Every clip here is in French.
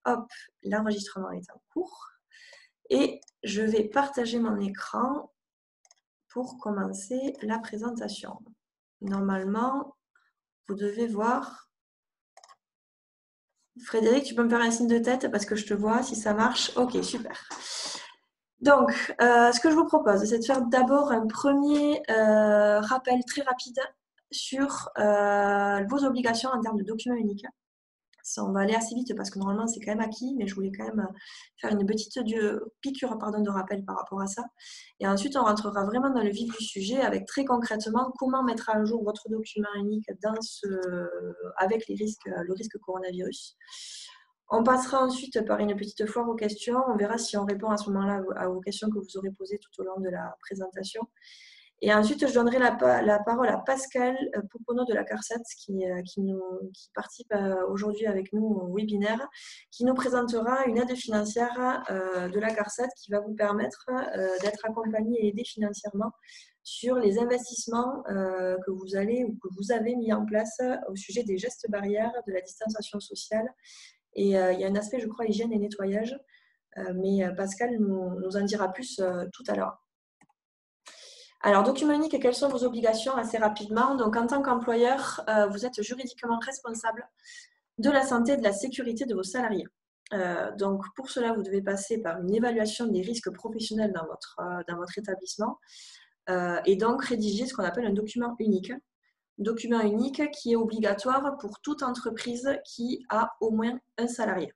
Hop, l'enregistrement est en cours. Et je vais partager mon écran pour commencer la présentation. Normalement, vous devez voir. Frédéric, tu peux me faire un signe de tête parce que je te vois si ça marche. Ok, super. Donc, ce que je vous propose, c'est de faire d'abord un premier rappel très rapide sur vos obligations en termes de documents uniques. Ça, on va aller assez vite parce que normalement, c'est quand même acquis, mais je voulais quand même faire une petite piqûre de rappel par rapport à ça. Et ensuite, on rentrera vraiment dans le vif du sujet avec très concrètement comment mettre à jour votre document unique avec le risque coronavirus. On passera ensuite par une petite foire aux questions. On verra si on répond à ce moment-là aux questions que vous aurez posées tout au long de la présentation. Et ensuite, je donnerai la parole à Pascal Pouponneau de la CARSAT qui participe aujourd'hui avec nous au webinaire, qui nous présentera une aide financière de la CARSAT qui va vous permettre d'être accompagné et aidé financièrement sur les investissements que vous allez ou que vous avez mis en place au sujet des gestes barrières, de la distanciation sociale. Et il y a un aspect, je crois, hygiène et nettoyage, mais Pascal nous en dira plus tout à l'heure. Alors, document unique, quelles sont vos obligations assez rapidement? Donc, en tant qu'employeur, vous êtes juridiquement responsable de la santé et de la sécurité de vos salariés. Donc, pour cela, vous devez passer par une évaluation des risques professionnels dans votre établissement et donc rédiger ce qu'on appelle un document unique. Document unique qui est obligatoire pour toute entreprise qui a au moins un salarié.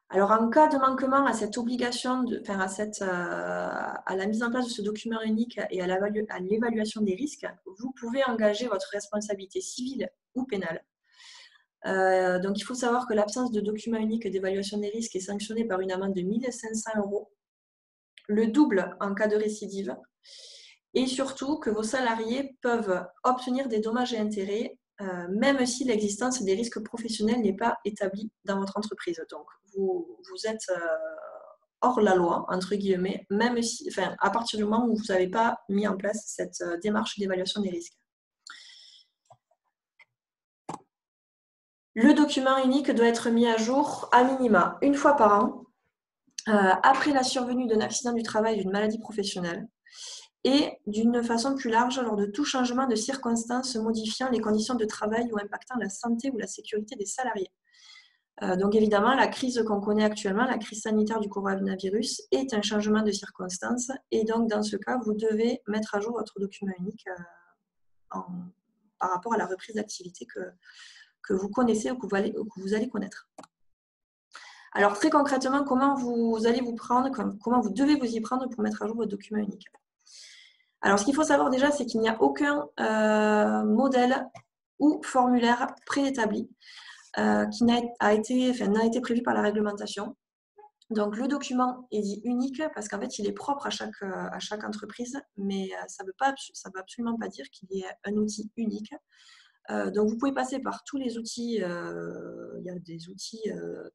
Alors, en cas de manquement à cette obligation, à la mise en place de ce document unique et à l'évaluation des risques, vous pouvez engager votre responsabilité civile ou pénale. Donc, il faut savoir que l'absence de document unique d'évaluation des risques est sanctionnée par une amende de 1 500 €, le double en cas de récidive, et surtout que vos salariés peuvent obtenir des dommages et intérêts même si l'existence des risques professionnels n'est pas établie dans votre entreprise. Donc, vous êtes hors la loi, entre guillemets, même si, à partir du moment où vous n'avez pas mis en place cette démarche d'évaluation des risques. Le document unique doit être mis à jour à minima une fois par an, après la survenue d'un accident du travail, d'une maladie professionnelle, et d'une façon plus large lors de tout changement de circonstances modifiant les conditions de travail ou impactant la santé ou la sécurité des salariés. Donc évidemment, la crise qu'on connaît actuellement, la crise sanitaire du coronavirus, est un changement de circonstances et donc dans ce cas, vous devez mettre à jour votre document unique par rapport à la reprise d'activité que vous connaissez ou que vous allez connaître. Alors très concrètement, comment vous allez vous prendre, comment vous devez vous y prendre pour mettre à jour votre document unique? Alors, ce qu'il faut savoir déjà, c'est qu'il n'y a aucun modèle ou formulaire préétabli qui n'a été prévu par la réglementation. Donc, le document est dit unique parce qu'en fait, il est propre à chaque entreprise, mais ça ne veut absolument pas dire qu'il y ait un outil unique. Donc, vous pouvez passer par tous les outils. Il y a des outils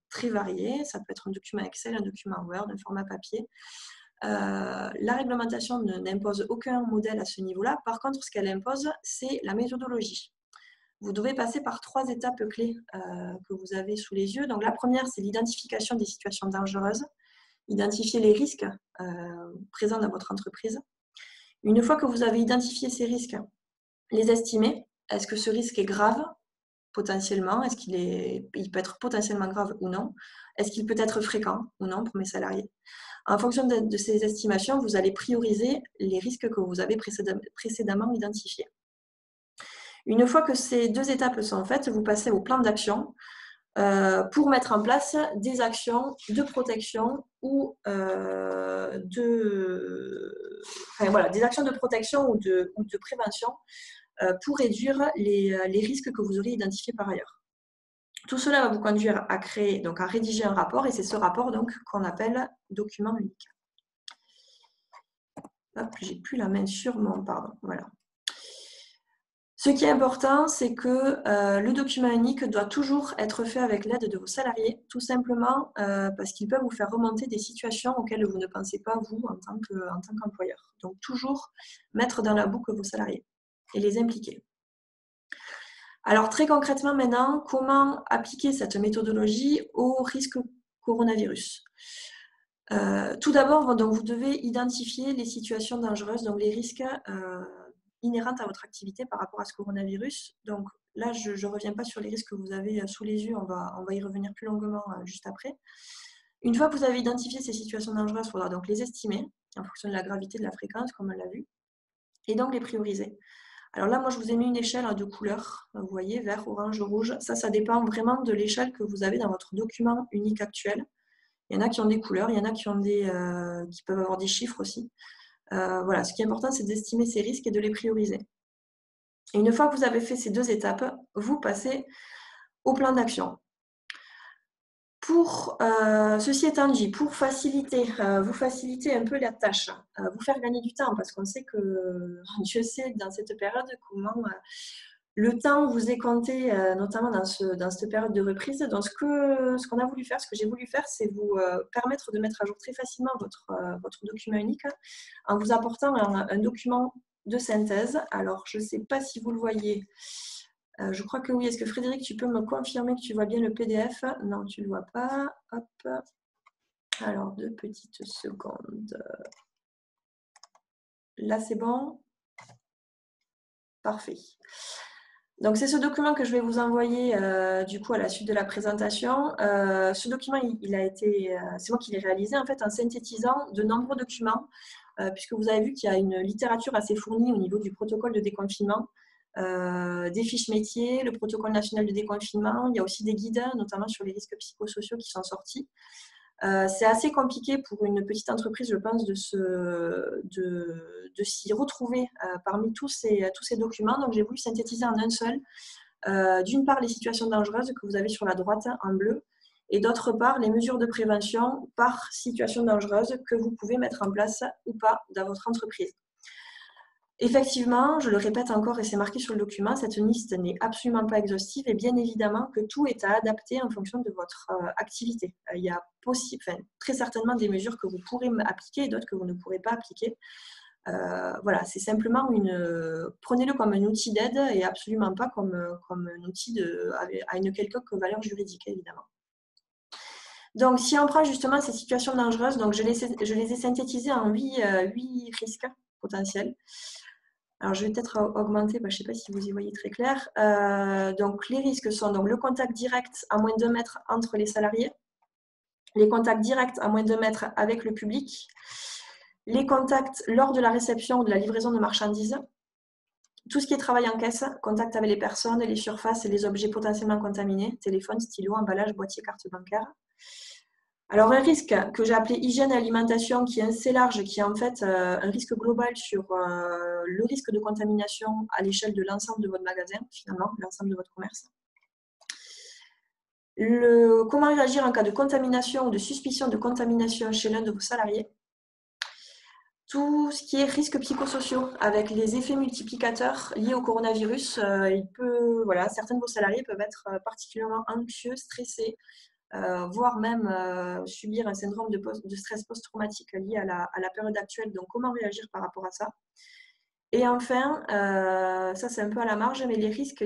très variés. Ça peut être un document Excel, un document Word, un format papier. La réglementation n'impose aucun modèle à ce niveau-là. Par contre, ce qu'elle impose, c'est la méthodologie. Vous devez passer par 3 étapes clés que vous avez sous les yeux. Donc, la première, c'est l'identification des situations dangereuses. Identifier les risques présents dans votre entreprise. Une fois que vous avez identifié ces risques, les estimer. Est-ce que ce risque est grave potentiellement? Est-ce il peut être potentiellement grave ou non? Est-ce qu'il peut être fréquent ou non pour mes salariés? En fonction de ces estimations, vous allez prioriser les risques que vous avez précédemment identifiés. Une fois que ces 2 étapes sont faites, vous passez au plan d'action pour mettre en place des actions de protection ou des actions de protection ou de prévention pour réduire les risques que vous aurez identifiés par ailleurs. Tout cela va vous conduire à rédiger un rapport et c'est ce rapport qu'on appelle document unique. Hop, j'ai plus la main sur mon, pardon, voilà. Ce qui est important, c'est que le document unique doit toujours être fait avec l'aide de vos salariés, tout simplement parce qu'ils peuvent vous faire remonter des situations auxquelles vous ne pensez pas, vous, en tant qu'employeur. Donc, toujours mettre dans la boucle vos salariés et les impliquer. Alors très concrètement maintenant, comment appliquer cette méthodologie au risque coronavirus? Tout d'abord, donc, vous devez identifier les situations dangereuses, donc les risques inhérents à votre activité par rapport à ce coronavirus. Donc là, je ne reviens pas sur les risques que vous avez sous les yeux, on va y revenir plus longuement juste après. Une fois que vous avez identifié ces situations dangereuses, il faudra donc les estimer en fonction de la gravité, de la fréquence, comme on l'a vu, et donc les prioriser. Alors là, moi, je vous ai mis une échelle de couleurs, vous voyez, vert, orange, rouge. Ça dépend vraiment de l'échelle que vous avez dans votre document unique actuel. Il y en a qui ont des couleurs, il y en a qui peuvent avoir des chiffres aussi. Voilà, ce qui est important, c'est d'estimer ces risques et de les prioriser. Et une fois que vous avez fait ces 2 étapes, vous passez au plan d'action. Ceci étant dit, pour vous faciliter un peu la tâche, vous faire gagner du temps, parce qu'on sait que, Dieu sait dans cette période comment le temps vous est compté, notamment dans cette période de reprise. Donc ce qu'on a voulu faire, ce que j'ai voulu faire, c'est vous permettre de mettre à jour très facilement votre document unique en vous apportant un document de synthèse. Alors je ne sais pas si vous le voyez. Je crois que oui. Est-ce que Frédéric, tu peux me confirmer que tu vois bien le PDF? Non, tu ne le vois pas. Hop. Alors, 2 petites secondes. Là, c'est bon? Parfait. Donc, c'est ce document que je vais vous envoyer du coup à la suite de la présentation. Ce document, c'est moi qui l'ai réalisé en fait en synthétisant de nombreux documents, puisque vous avez vu qu'il y a une littérature assez fournie au niveau du protocole de déconfinement. Des fiches métiers, le protocole national de déconfinement, il y a aussi des guides, notamment sur les risques psychosociaux qui sont sortis. C'est assez compliqué pour une petite entreprise, je pense, de s'y retrouver parmi tous ces documents. Donc, j'ai voulu synthétiser en un seul. D'une part, les situations dangereuses que vous avez sur la droite en bleu, et d'autre part, les mesures de prévention par situation dangereuse que vous pouvez mettre en place ou pas dans votre entreprise. Effectivement, je le répète encore et c'est marqué sur le document, cette liste n'est absolument pas exhaustive et bien évidemment que tout est à adapter en fonction de votre activité. Il y a très certainement des mesures que vous pourrez appliquer et d'autres que vous ne pourrez pas appliquer. Voilà, c'est simplement prenez-le comme un outil d'aide et absolument pas comme un outil à une quelconque valeur juridique, évidemment. Donc, si on prend justement ces situations dangereuses, donc je les ai synthétisées en 8 risques potentiels. Alors, je vais peut-être augmenter, je ne sais pas si vous y voyez très clair. Donc, les risques sont donc le contact direct à moins de 2 mètres entre les salariés, les contacts directs à moins de 2 mètres avec le public, les contacts lors de la réception ou de la livraison de marchandises, tout ce qui est travail en caisse, contact avec les personnes, les surfaces et les objets potentiellement contaminés, téléphone, stylo, emballage, boîtier, carte bancaire. Alors, un risque que j'ai appelé hygiène et alimentation, qui est assez large, qui est en fait un risque global sur le risque de contamination à l'échelle de l'ensemble de votre magasin, finalement, l'ensemble de votre commerce. Comment réagir en cas de contamination ou de suspicion de contamination chez l'un de vos salariés. Tout ce qui est risques psychosociaux, avec les effets multiplicateurs liés au coronavirus, certains de vos salariés peuvent être particulièrement anxieux, stressés, voire même subir un syndrome de stress post-traumatique lié à la période actuelle. Donc, comment réagir par rapport à ça? Et enfin, ça c'est un peu à la marge, mais les risques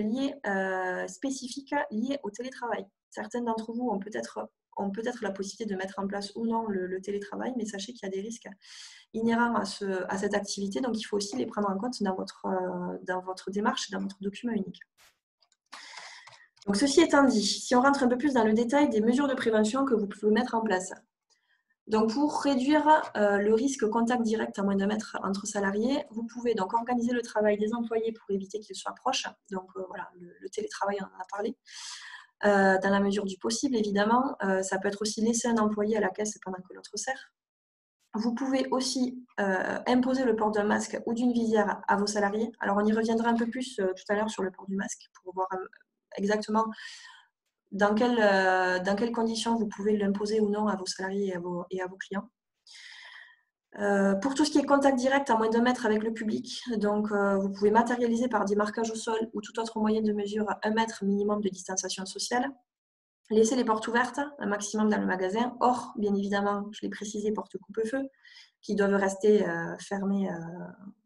spécifiques liés au télétravail. Certains d'entre vous ont peut-être la possibilité de mettre en place ou non le télétravail, mais sachez qu'il y a des risques inhérents à cette activité, donc il faut aussi les prendre en compte dans votre démarche, dans votre document unique. Donc, ceci étant dit, si on rentre un peu plus dans le détail des mesures de prévention que vous pouvez mettre en place. Donc, pour réduire le risque contact direct à moins de 2 mètres entre salariés, vous pouvez donc organiser le travail des employés pour éviter qu'ils soient proches. Donc, voilà, le télétravail, on en a parlé. Dans la mesure du possible, évidemment. Ça peut être aussi laisser un employé à la caisse pendant que l'autre sert. Vous pouvez aussi imposer le port d'un masque ou d'une visière à vos salariés. Alors, on y reviendra un peu plus tout à l'heure sur le port du masque pour voir exactement dans quelles conditions vous pouvez l'imposer ou non à vos salariés et à vos clients. Pour tout ce qui est contact direct à moins de 2 mètres avec le public, donc vous pouvez matérialiser par des marquages au sol ou tout autre moyen de mesure à 1 mètre minimum de distanciation sociale. Laissez les portes ouvertes, un maximum dans le magasin. Or, bien évidemment, je l'ai précisé, portes coupe-feu, qui doivent rester fermées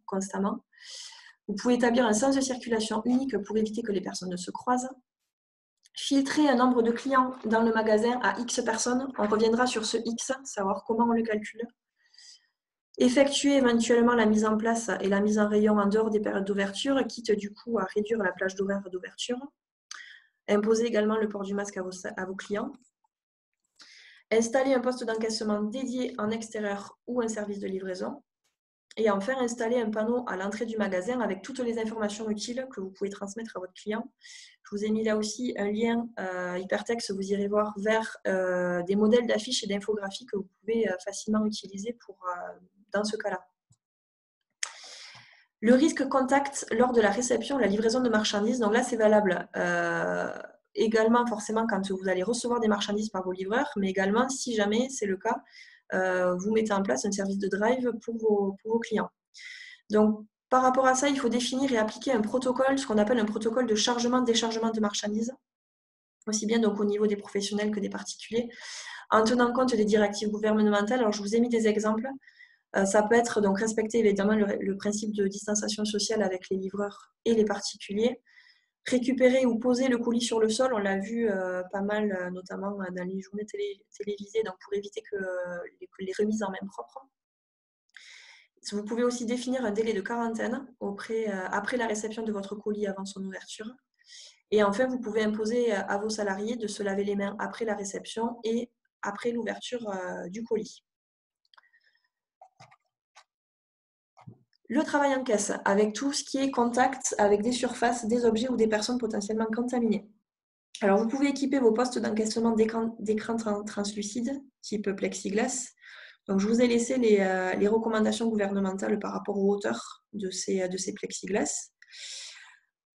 constamment. Vous pouvez établir un sens de circulation unique pour éviter que les personnes ne se croisent. Filtrer un nombre de clients dans le magasin à X personnes. On reviendra sur ce X, savoir comment on le calcule. Effectuer éventuellement la mise en place et la mise en rayon en dehors des périodes d'ouverture, quitte du coup à réduire la plage d'horaire d'ouverture. Imposer également le port du masque à vos clients. Installer un poste d'encaissement dédié en extérieur ou un service de livraison. Et enfin, installer un panneau à l'entrée du magasin avec toutes les informations utiles que vous pouvez transmettre à votre client. Je vous ai mis là aussi un lien hypertexte, vous irez voir, vers des modèles d'affiches et d'infographies que vous pouvez facilement utiliser dans ce cas-là. Le risque contact lors de la réception ou la livraison de marchandises, donc là c'est valable également forcément quand vous allez recevoir des marchandises par vos livreurs, mais également si jamais c'est le cas, vous mettez en place un service de drive pour vos clients. Donc, par rapport à ça, il faut définir et appliquer un protocole, ce qu'on appelle un protocole de chargement-déchargement de marchandises, aussi bien donc au niveau des professionnels que des particuliers, en tenant compte des directives gouvernementales. Alors, je vous ai mis des exemples. Ça peut être donc respecter évidemment le principe de distanciation sociale avec les livreurs et les particuliers. Récupérer ou poser le colis sur le sol, on l'a vu pas mal, notamment dans les journées télévisées, donc pour éviter que les remises en main propre. Vous pouvez aussi définir un délai de quarantaine après la réception de votre colis avant son ouverture. Et enfin, vous pouvez imposer à vos salariés de se laver les mains après la réception et après l'ouverture du colis. Le travail en caisse, avec tout ce qui est contact avec des surfaces, des objets ou des personnes potentiellement contaminées. Alors, vous pouvez équiper vos postes d'encaissement d'écran translucide, type plexiglas. Donc, je vous ai laissé les recommandations gouvernementales par rapport aux hauteurs de ces plexiglas.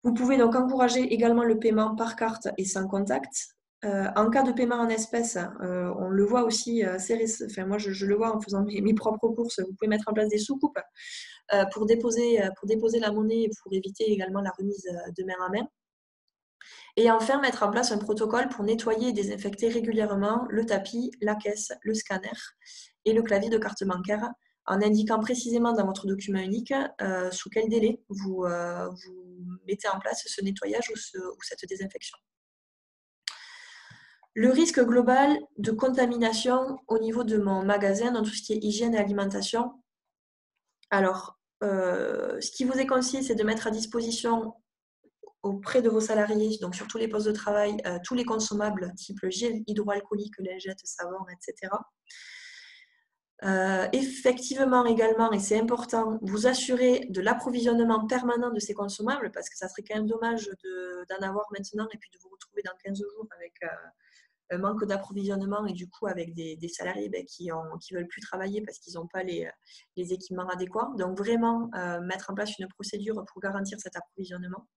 Vous pouvez donc encourager également le paiement par carte et sans contact. En cas de paiement en espèces, on le voit aussi, moi je le vois en faisant mes propres courses, vous pouvez mettre en place des sous-coupes pour déposer la monnaie et pour éviter également la remise de main à main. Et enfin, mettre en place un protocole pour nettoyer et désinfecter régulièrement le tapis, la caisse, le scanner et le clavier de carte bancaire, en indiquant précisément dans votre document unique sous quel délai vous mettez en place ce nettoyage ou cette désinfection. Le risque global de contamination au niveau de mon magasin dans tout ce qui est hygiène et alimentation. Alors, ce qui vous est conseillé, c'est de mettre à disposition auprès de vos salariés, donc sur tous les postes de travail, tous les consommables type gel hydroalcoolique, lingette, savon, etc. Effectivement également, et c'est important, vous assurer de l'approvisionnement permanent de ces consommables parce que ça serait quand même dommage d'en avoir maintenant et puis de vous retrouver dans 15 jours avec un manque d'approvisionnement et du coup avec des salariés qui ne veulent plus travailler parce qu'ils n'ont pas les équipements adéquats. Donc vraiment mettre en place une procédure pour garantir cet approvisionnement.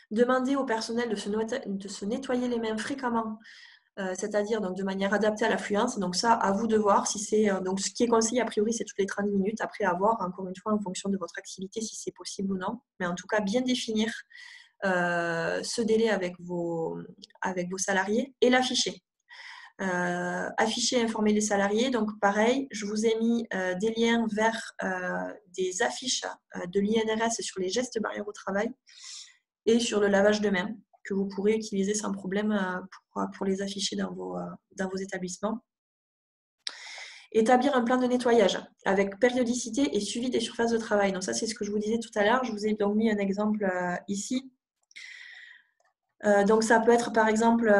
Demander au personnel de se nettoyer les mains fréquemment, c'est-à-dire donc de manière adaptée à l'affluence. Donc ça, à vous de voir si c'est donc ce qui est conseillé a priori, c'est toutes les 30 minutes. Après, à voir encore une fois en fonction de votre activité si c'est possible ou non. Mais en tout cas, bien définir ce délai avec vos salariés et l'afficher. Afficher et informer les salariés. Donc pareil, je vous ai mis des liens vers des affiches de l'INRS sur les gestes barrières au travail et sur le lavage de mains que vous pourrez utiliser sans problème pour les afficher dans vos établissements. Établir un plan de nettoyage avec périodicité et suivi des surfaces de travail. Donc ça, c'est ce que je vous disais tout à l'heure. Je vous ai donc mis un exemple ici. Donc ça peut être par exemple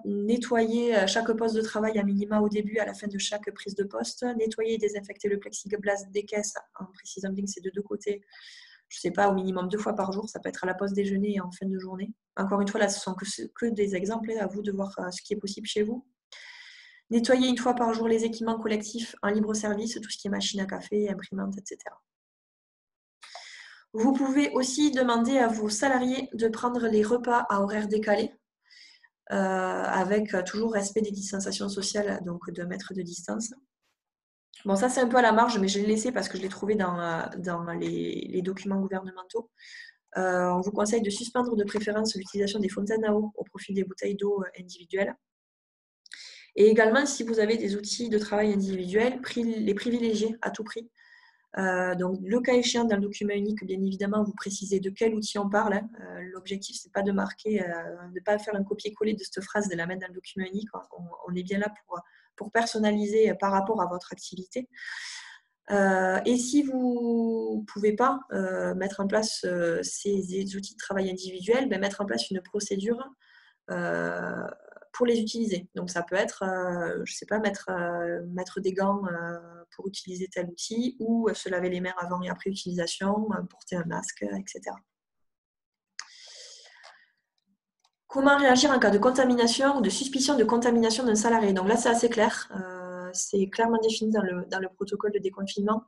nettoyer chaque poste de travail à minima au début, à la fin de chaque prise de poste, nettoyer et désinfecter le plexiglas des caisses en précisant bien que c'est de deux côtés. Je ne sais pas, au minimum 2 fois par jour, ça peut être à la pause déjeuner et en fin de journée. Encore une fois, là, ce sont que des exemples, à vous de voir ce qui est possible chez vous. Nettoyer 1 fois par jour les équipements collectifs en libre service, tout ce qui est machine à café, imprimante, etc. Vous pouvez aussi demander à vos salariés de prendre les repas à horaires décalés, avec toujours respect des distanciations sociales, donc de mètres de distance. Bon, ça c'est un peu à la marge, mais je l'ai laissé parce que je l'ai trouvé dans les documents gouvernementaux. On vous conseille de suspendre de préférence l'utilisation des fontaines à eau au profit des bouteilles d'eau individuelles. Et également, si vous avez des outils de travail individuels, les privilégier à tout prix. Donc, le cas échéant, dans le document unique, bien évidemment, vous précisez de quel outil on parle. Hein. L'objectif, ce n'est pas de marquer, de ne pas faire un copier-coller de cette phrase, de la mettre dans le document unique. On est bien là pour personnaliser par rapport à votre activité. Et si vous ne pouvez pas mettre en place ces outils de travail individuels, mettre en place une procédure pour les utiliser. Donc, ça peut être, je ne sais pas, mettre des gants pour utiliser tel outil ou se laver les mains avant et après utilisation, porter un masque, etc. Comment réagir en cas de contamination ou de suspicion de contamination d'un salarié? Donc là, c'est assez clair. C'est clairement défini dans le protocole de déconfinement.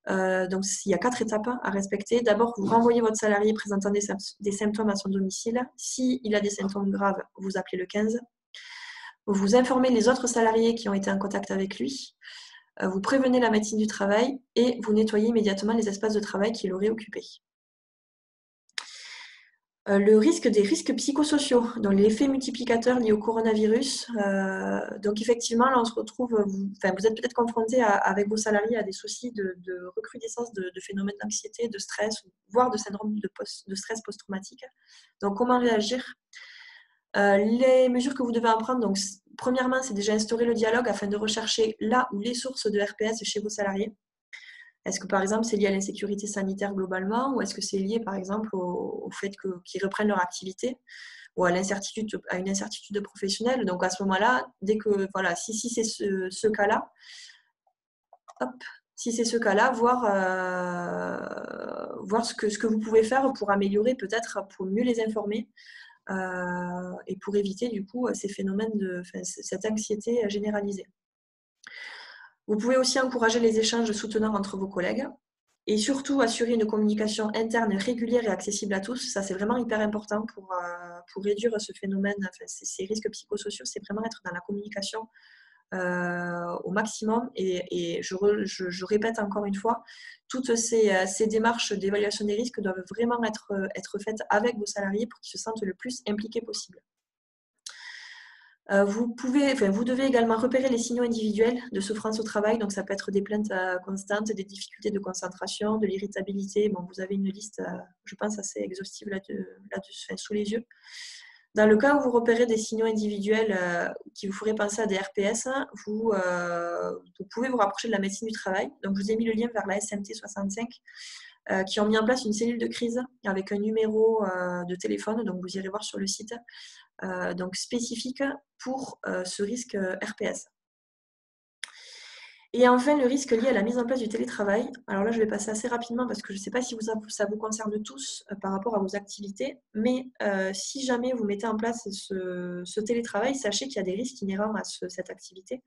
Donc, il y a 4 étapes à respecter. D'abord, vous renvoyez votre salarié présentant des symptômes à son domicile. S'il a des symptômes graves, vous appelez le 15. Vous informez les autres salariés qui ont été en contact avec lui. Vous prévenez la médecine du travail et vous nettoyez immédiatement les espaces de travail qu'il aurait occupés. Le risque des risques psychosociaux, donc l'effet multiplicateur lié au coronavirus. Donc effectivement, là on se retrouve, vous êtes peut-être confronté avec vos salariés à des soucis de recrudescence de phénomènes d'anxiété, de stress, voire de syndrome de stress post-traumatique. Donc comment réagir? Les mesures que vous devez en prendre, donc premièrement, c'est déjà instaurer le dialogue afin de rechercher là où les sources de RPS chez vos salariés. Est-ce que, par exemple, c'est lié à l'insécurité sanitaire globalement ou est-ce que c'est lié, par exemple, au fait qu'ils reprennent leur activité ou à une incertitude professionnelle? Donc, à ce moment-là, voilà, si c'est ce cas-là, voir ce que vous pouvez faire pour améliorer, peut-être pour mieux les informer et pour éviter, du coup, ces phénomènes cette anxiété généralisée. Vous pouvez aussi encourager les échanges soutenants entre vos collègues et surtout assurer une communication interne régulière et accessible à tous. Ça, c'est vraiment hyper important pour réduire ce phénomène, ces risques psychosociaux. C'est vraiment être dans la communication au maximum. Et je répète encore une fois, toutes ces démarches d'évaluation des risques doivent vraiment être faites avec vos salariés pour qu'ils se sentent le plus impliqués possible. Vous devez également repérer les signaux individuels de souffrance au travail. Donc, ça peut être des plaintes constantes, des difficultés de concentration, de l'irritabilité. Bon, vous avez une liste, je pense, assez exhaustive là-dessus, sous les yeux. Dans le cas où vous repérez des signaux individuels qui vous feraient penser à des RPS, vous pouvez vous rapprocher de la médecine du travail. Donc, je vous ai mis le lien vers la SMT 65 qui ont mis en place une cellule de crise avec un numéro de téléphone. Donc, vous irez voir sur le site. Donc spécifique pour ce risque RPS. Et enfin, le risque lié à la mise en place du télétravail. Alors là, je vais passer assez rapidement parce que je ne sais pas si ça vous concerne tous par rapport à vos activités, mais si jamais vous mettez en place ce télétravail, sachez qu'il y a des risques inhérents à cette activité,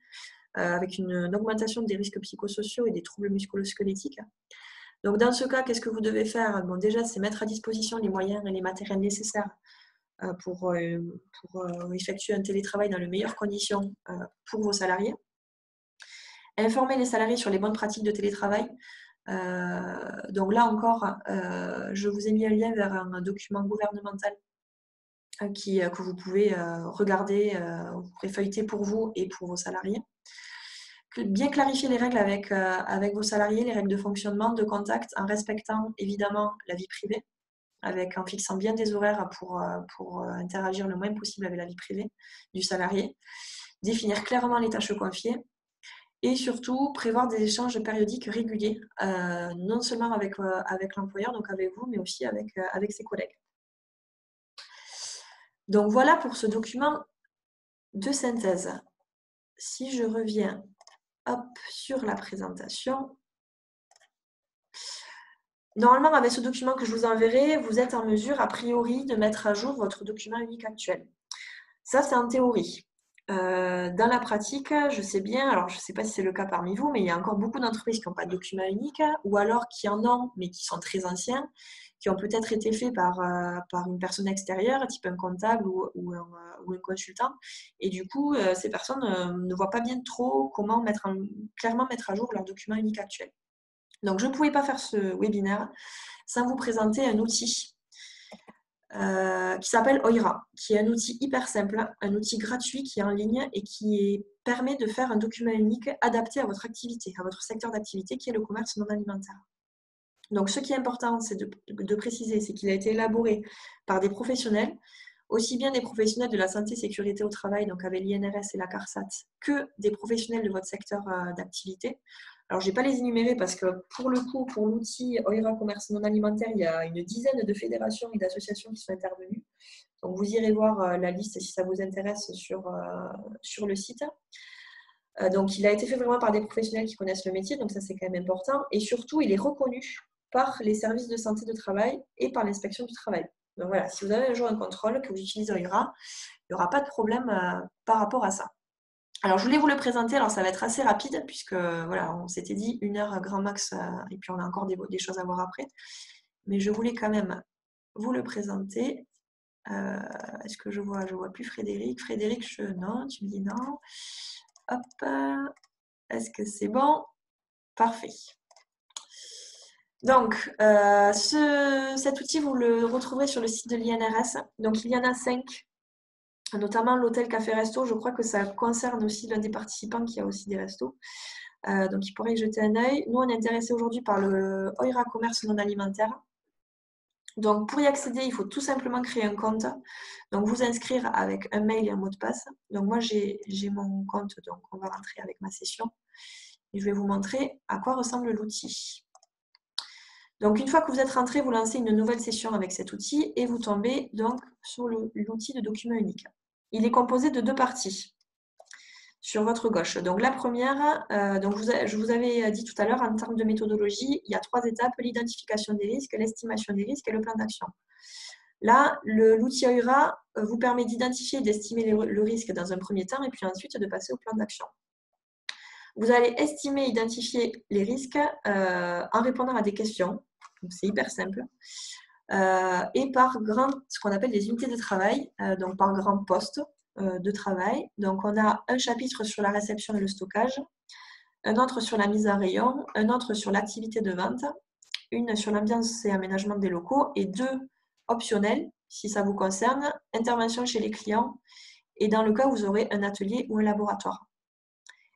avec une augmentation des risques psychosociaux et des troubles musculo-squelettiques. Donc dans ce cas, qu'est-ce que vous devez faire? Bon, déjà, c'est mettre à disposition les moyens et les matériels nécessaires pour effectuer un télétravail dans les meilleures conditions pour vos salariés. Informer les salariés sur les bonnes pratiques de télétravail. Donc là encore, je vous ai mis un lien vers un document gouvernemental que vous pouvez regarder, vous pouvez feuilleter pour vous et pour vos salariés. Bien clarifier les règles avec vos salariés, les règles de fonctionnement, de contact, en respectant évidemment la vie privée, en fixant bien des horaires pour interagir le moins possible avec la vie privée du salarié, définir clairement les tâches confiées et surtout prévoir des échanges périodiques réguliers, non seulement avec l'employeur, donc avec vous, mais aussi avec ses collègues. Donc voilà pour ce document de synthèse. Si je reviens sur la présentation, normalement, avec ce document que je vous enverrai, vous êtes en mesure, a priori, de mettre à jour votre document unique actuel. Ça, c'est en théorie. Dans la pratique, je sais bien, alors je ne sais pas si c'est le cas parmi vous, mais il y a encore beaucoup d'entreprises qui n'ont pas de document unique, ou alors qui en ont, mais qui sont très anciens, qui ont peut-être été faits par une personne extérieure, type un comptable ou un consultant. Et du coup, ces personnes ne voient pas bien trop comment clairement mettre à jour leur document unique actuel. Donc, je ne pouvais pas faire ce webinaire sans vous présenter un outil qui s'appelle Oira, qui est un outil hyper simple, un outil gratuit qui est en ligne et qui permet de faire un document unique adapté à votre activité, à votre secteur d'activité qui est le commerce non alimentaire. Donc ce qui est important, c'est de préciser, c'est qu'il a été élaboré par des professionnels, aussi bien des professionnels de la santé sécurité au travail, donc avec l'INRS et la CARSAT, que des professionnels de votre secteur d'activité. Alors, je ne vais pas les énumérer parce que pour le coup, pour l'outil Oira Commerce non alimentaire, il y a une dizaine de fédérations et d'associations qui sont intervenues. Donc, vous irez voir la liste si ça vous intéresse sur le site. Donc, il a été fait vraiment par des professionnels qui connaissent le métier, donc ça, c'est quand même important. Et surtout, il est reconnu par les services de santé de travail et par l'inspection du travail. Donc voilà, si vous avez un jour un contrôle, que vous utilisez Oira, il n'y aura pas de problème par rapport à ça. Alors, je voulais vous le présenter. Alors, ça va être assez rapide puisque, voilà, on s'était dit 1 heure grand max et puis on a encore des choses à voir après. Mais je voulais quand même vous le présenter. Est-ce que je vois plus Frédéric. Frédéric, non, tu me dis non. Hop. Est-ce que c'est bon? Parfait. Donc, cet outil, vous le retrouverez sur le site de l'INRS. Donc, il y en a 5. Notamment l'hôtel Café Resto, je crois que ça concerne aussi l'un des participants qui a aussi des restos. Donc, il pourrait y jeter un œil. Nous, on est intéressés aujourd'hui par le Oira Commerce non alimentaire. Donc, pour y accéder, il faut tout simplement créer un compte. Donc, vous inscrire avec un mail et un mot de passe. Donc, moi, j'ai mon compte, donc on va rentrer avec ma session. Et je vais vous montrer à quoi ressemble l'outil. Donc, une fois que vous êtes rentré, vous lancez une nouvelle session avec cet outil et vous tombez donc sur l'outil de document unique. Il est composé de 2 parties sur votre gauche. Donc, la première, je vous avais dit tout à l'heure, en termes de méthodologie, il y a 3 étapes, l'identification des risques, l'estimation des risques et le plan d'action. Là, l'outil Oira vous permet d'identifier et d'estimer le risque dans un premier temps et puis ensuite de passer au plan d'action. Vous allez estimer, identifier les risques en répondant à des questions. C'est hyper simple. Et par ce qu'on appelle des unités de travail, donc par grand poste de travail. Donc, on a un chapitre sur la réception et le stockage, un autre sur la mise en rayon, un autre sur l'activité de vente, une sur l'ambiance et aménagement des locaux et 2 optionnels, si ça vous concerne, intervention chez les clients et dans le cas où vous aurez un atelier ou un laboratoire.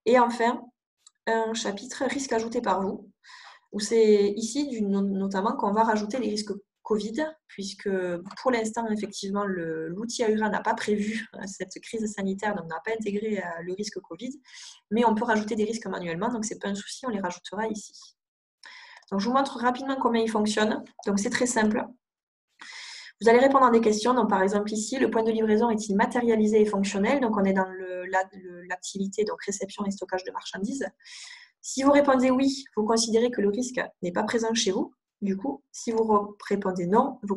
Et enfin, un chapitre risque ajouté par vous, où c'est ici notamment qu'on va rajouter les risques Covid, puisque pour l'instant, effectivement, l'outil Oira n'a pas prévu cette crise sanitaire, donc n'a pas intégré le risque Covid, mais on peut rajouter des risques manuellement, donc ce n'est pas un souci, on les rajoutera ici. Donc, je vous montre rapidement comment il fonctionne. Donc, c'est très simple. Vous allez répondre à des questions. Donc, par exemple, ici, le point de livraison est-il matérialisé et fonctionnel? Donc, on est dans l'activité, donc réception et stockage de marchandises. Si vous répondez oui, vous considérez que le risque n'est pas présent chez vous. Du coup, si vous répondez non, vous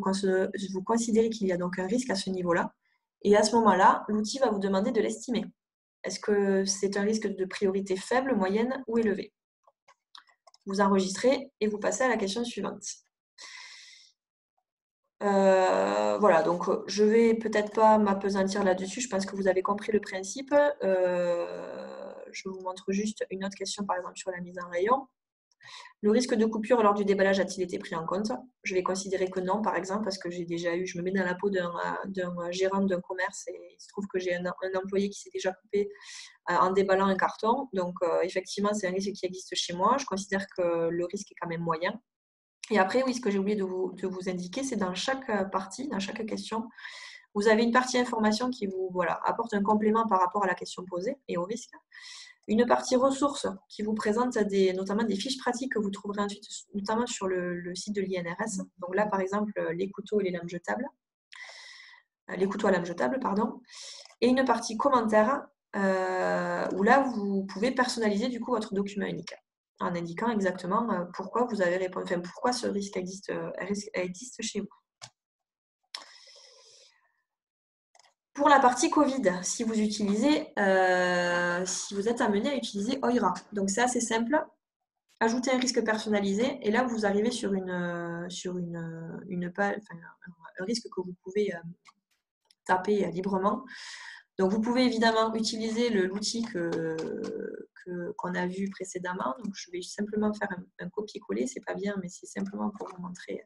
considérez qu'il y a donc un risque à ce niveau-là. Et à ce moment-là, l'outil va vous demander de l'estimer. Est-ce que c'est un risque de priorité faible, moyenne ou élevé? Vous enregistrez et vous passez à la question suivante. Voilà, donc je ne vais peut-être pas m'appesantir là-dessus, je pense que vous avez compris le principe. Je vous montre juste une autre question, par exemple, sur la mise en rayon. Le risque de coupure lors du déballage a-t-il été pris en compte? Je vais considérer que non, par exemple, parce que j'ai déjà je me mets dans la peau d'un gérant d'un commerce et il se trouve que j'ai un employé qui s'est déjà coupé en déballant un carton. Donc, effectivement, c'est un risque qui existe chez moi. Je considère que le risque est quand même moyen. Et après, oui, ce que j'ai oublié de vous indiquer, c'est dans chaque partie, dans chaque question, vous avez une partie information qui vous apporte un complément par rapport à la question posée et au risque. Une partie ressources qui vous présente notamment des fiches pratiques que vous trouverez ensuite, notamment sur le site de l'INRS. Donc là, par exemple, les couteaux et les lames jetables. Les couteaux à lames jetables, pardon. Et une partie commentaires où là, vous pouvez personnaliser du coup votre document unique en indiquant exactement pourquoi vous avez répondu, enfin, pourquoi ce risque existe chez vous. Pour la partie Covid, si vous êtes amené à utiliser Oira, donc c'est assez simple. Ajouter un risque personnalisé et là vous arrivez sur une page, un risque que vous pouvez taper librement. Donc vous pouvez évidemment utiliser l'outil qu'on a vu précédemment. Donc je vais simplement faire un copier-coller, c'est pas bien, mais c'est simplement pour vous montrer